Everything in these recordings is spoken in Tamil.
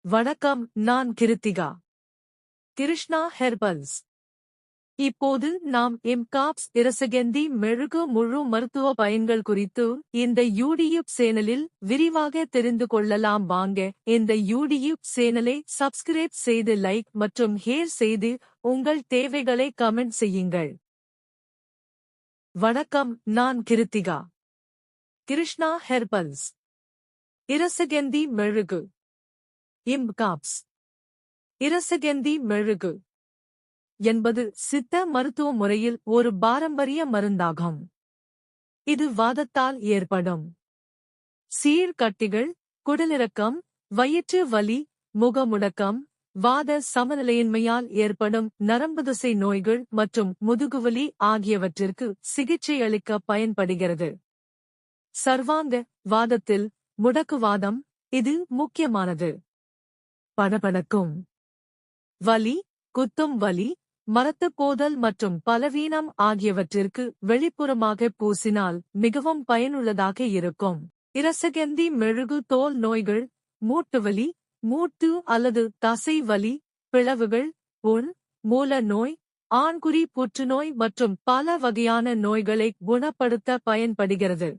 வணக்கம், நான் கிருத்திகா. கிருஷ்ணா ஹெர்பல்ஸ். இப்போது நாம் எம்காப்ஸ் இரசகந்தி மெழுகு முழு மருத்துவ பயன்கள் குறித்து இந்த யூடியூப் சேனலில் விரிவாக தெரிந்து கொள்ளலாம். வாங்க, இந்த யூடியூப் சேனலை சப்ஸ்கிரைப் செய்து லைக் மற்றும் ஷேர் செய்து உங்கள் தேவைகளை கமெண்ட் செய்யுங்கள். வணக்கம், நான் கிருத்திகா. கிருஷ்ணா ஹெர்பல்ஸ். இரசகந்தி மெழுகு. எம்காப்ஸ். இரசகந்தி மெழுகு என்பது சித்த மருத்துவ முறையில் ஒரு பாரம்பரிய மருந்தாகும். இது வாதத்தால் ஏற்படும் சீழ்கட்டிகள், குடலிறக்கம், வயிற்று வலி, முகமுடக்கம், வாத சமநிலையின்மையால் ஏற்படும் நரம்புதசை நோய்கள் மற்றும் முதுகுவலி ஆகியவற்றிற்கு சிகிச்சை அளிக்க பயன்படுகிறது. சர்வாங்க வாதத்தில் முடக்குவாதம் இது முக்கியமானது. படபடக்கும் வலி, குத்தும் வலி, மரத்துப் போதல் மற்றும் பலவீனம் ஆகியவற்றிற்கு வெளிப்புறமாக பூசினால் மிகவும் பயனுள்ளதாக இருக்கும். இரசகந்தி மெழுகு தோல் நோய்கள், மூட்டுவலி, மூட்டு அல்லது தசை வலி, பிளவுகள், புண், மூல நோய், ஆண்குறி புற்றுநோய் மற்றும் பல வகையான நோய்களை குணப்படுத்த பயன்படுகிறது.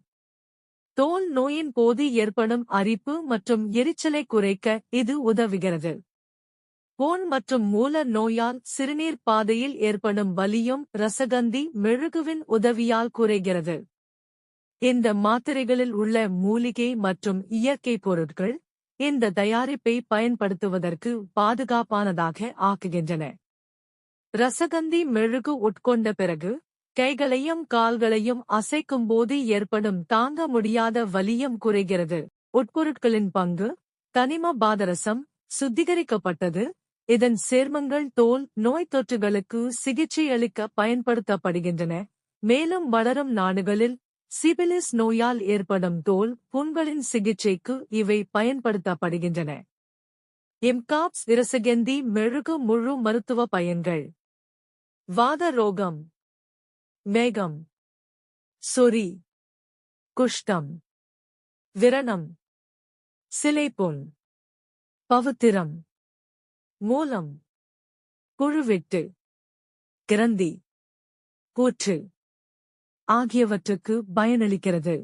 தோல் நோயின் போது ஏற்படும் அரிப்பு மற்றும் எரிச்சலை குறைக்க இது உதவுகிறது. கோன் மற்றும் மூல நோயால் சிறுநீர் பாதையில் ஏற்படும் வலியும் இரசகந்தி மெழுகுவின் உதவியால் குறைகிறது. இந்த மாத்திரைகளில் உள்ள மூலிகை மற்றும் இயற்கை பொருட்கள் இந்த தயாரிப்பை பயன்படுத்துவதற்கு பாதுகாப்பானதாக ஆக்குகின்றன. இரசகந்தி மெழுகு உட்கொண்ட பிறகு கைகளையும் கால்களையும் அசைக்கும்போது ஏற்படும் தாங்க முடியாத வலியும் குறைகிறது. உட்பொருட்களின் பங்கு: தனிம பாதரசம், சுத்திகரிக்கப்பட்டது. இதன் சேர்மங்கள் தோல் நோய் தொற்றுகளுக்கு சிகிச்சை அளிக்க பயன்படுத்தப்படுகின்றன. மேலும் வளரும் நாடுகளில் சிபிலிஸ் நோயால் ஏற்படும் தோல் புண்களின் சிகிச்சைக்கு இவை பயன்படுத்தப்படுகின்றன. எம்காப்ஸ் இரசகந்தி மெழுகு முழு மருத்துவ பயன்கள்: வாத ரோகம், மேகம், சொறி, குஷ்டம், விரணம், சிலைப்புண், பவுத்திரம், மூலம், புழுவெட்டு, கிரந்தி, கூற்று ஆகியவற்றுக்கு பயனளிக்கிறது.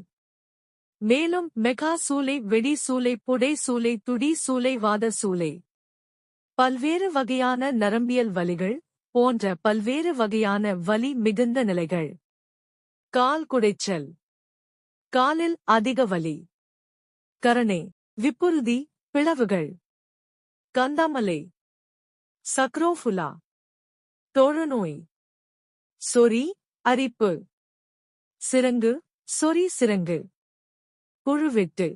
மேலும் மெகா சூளை, வெடி சூளை, புடை சூளை, துடி சூளை, வாத சூளை, பல்வேறு வகையான நரம்பியல் வலிகள் போன்ற பல்வேறு வகையான வலி மிகுந்த நிலைகள். கால் குடைச்சல், காலில் அதிக வலி, கரணே, விப்புறுதி, பிளவுகள், கந்தாமலை, சக்ரோஃபுலா, தொழுநோய், சொறி, அரிப்பு, சிரங்கு, சொறி சிரங்கு, புழுவெட்டு,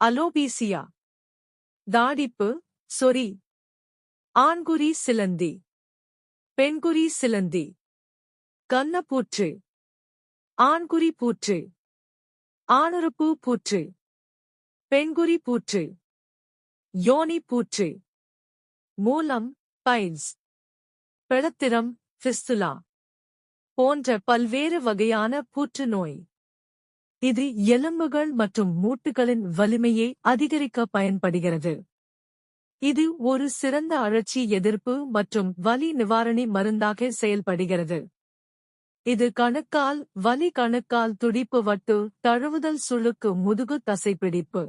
அலோபீசியா, தாடிப்பு, சொறி, ஆண்குறி சிலந்தி, பெண்குறி சிலந்தி, கன்னப்பூற்று, ஆண்குறி பூற்று, ஆணுறுப்பு பூற்று, பெண்குறி பூற்று, யோனி பூற்று, மூலம், பைல்ஸ், பிளத்திரம், ஃபிஸ்துலா போன்ற பல்வேறு வகையான புற்றுநோய். இது எலும்புகள் மற்றும் மூட்டுகளின் வலிமையை அதிகரிக்க பயன்படுகிறது. இது ஒரு சிறந்த அழற்சி எதிர்ப்பு மற்றும் வலி நிவாரணி மருந்தாக செயல்படுகிறது. இது கணுக்கால் வலி, கணுக்கால் துடிப்பு, வட்டு, தழுவுதல், சுளுக்கு, முதுகு தசைப்பிடிப்பு,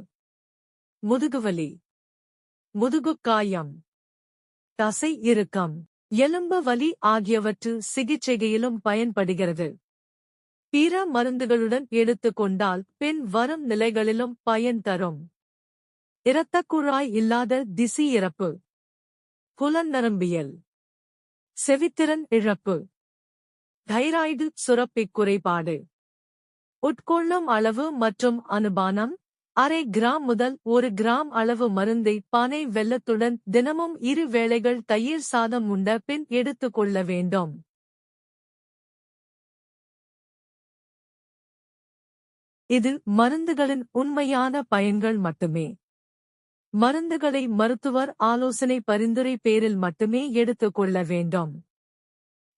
முதுகுவலி, முதுகுக் காயம், தசை இறுக்கம், எலும்பு வலி ஆகியவற்று சிகிச்சையிலும் பயன்படுகிறது. பிற மருந்துகளுடன் எடுத்துக்கொண்டால் பின் வரும் நிலைகளிலும் பயன் தரும். இரத்தக்குழாய் இல்லாத திசி இறப்பு, புலனரம்பியல், செவித்திறன் இழப்பு, தைராய்டு சுரப்பி குறைபாடு, உட்கொள்ளும் அளவு மற்றும் அனுபானம்: அரை கிராம் முதல் 1 கிராம் அளவு மருந்தை பானை வெல்லத்துடன் தினமும் 2 வேளைகள் தயிர் சாதம் உண்ட பின் எடுத்துக்கொள்ள வேண்டும். இது மருந்துகளின் உண்மையான பயன்கள் மட்டுமே. மருந்துகளை மருத்துவர் ஆலோசனை பரிந்துரை பேரில் மட்டுமே எடுத்துக்கொள்ள வேண்டும்.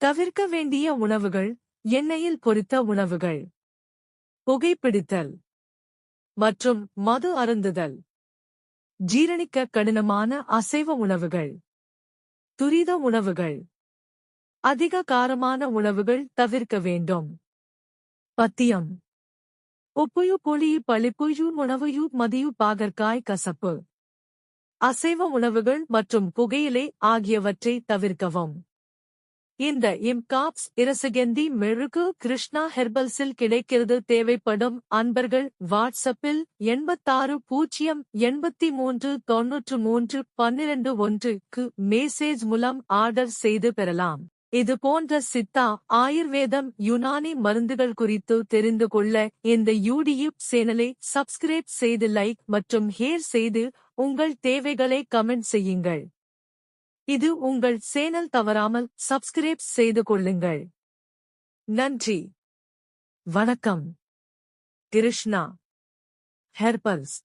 தவிர்க்க வேண்டிய உணவுகள்: எண்ணெயில் பொரித்த உணவுகள், புகைப்பிடித்தல் மற்றும் மது அருந்துதல். ஜீரணிக்க கடினமான அசைவ உணவுகள். துரித உணவுகள். அதிக காரமான உணவுகள் தவிர்க்க வேண்டும். பத்தியம். உப்புயு புளி பளிப்புயு உணவுயு மதியு பாகற்காய் கசப்பு. அசைவ உணவுகள் மற்றும் புகையிலை ஆகியவற்றை தவிர்க்கவும். இந்த இம்காப்ஸ் இரசகந்தி மெழுகு கிருஷ்ணா ஹெர்பல்ஸில் கிடைக்கிறது. தேவைப்படும் அன்பர்கள் வாட்ஸ்அப்பில் 86 083 93 12 1க்கு மெசேஜ் மூலம் ஆர்டர் செய்து பெறலாம். இது போன்ற சித்தா ஆயுர்வேதம் யுனானி மருந்துகள் குறித்து தெரிந்து கொள்ள இந்த யூடியூப் சேனலை சப்ஸ்கிரைப் செய்து லைக் மற்றும் ஷேர் செய்து உங்கள் தேவைகளை கமெண்ட் செய்யுங்கள். இது உங்கள் சேனல், தவறாமல் சப்ஸ்கிரைப் செய்து கொள்ளுங்கள். நன்றி. வணக்கம். கிருஷ்ணா ஹெர்பல்ஸ்.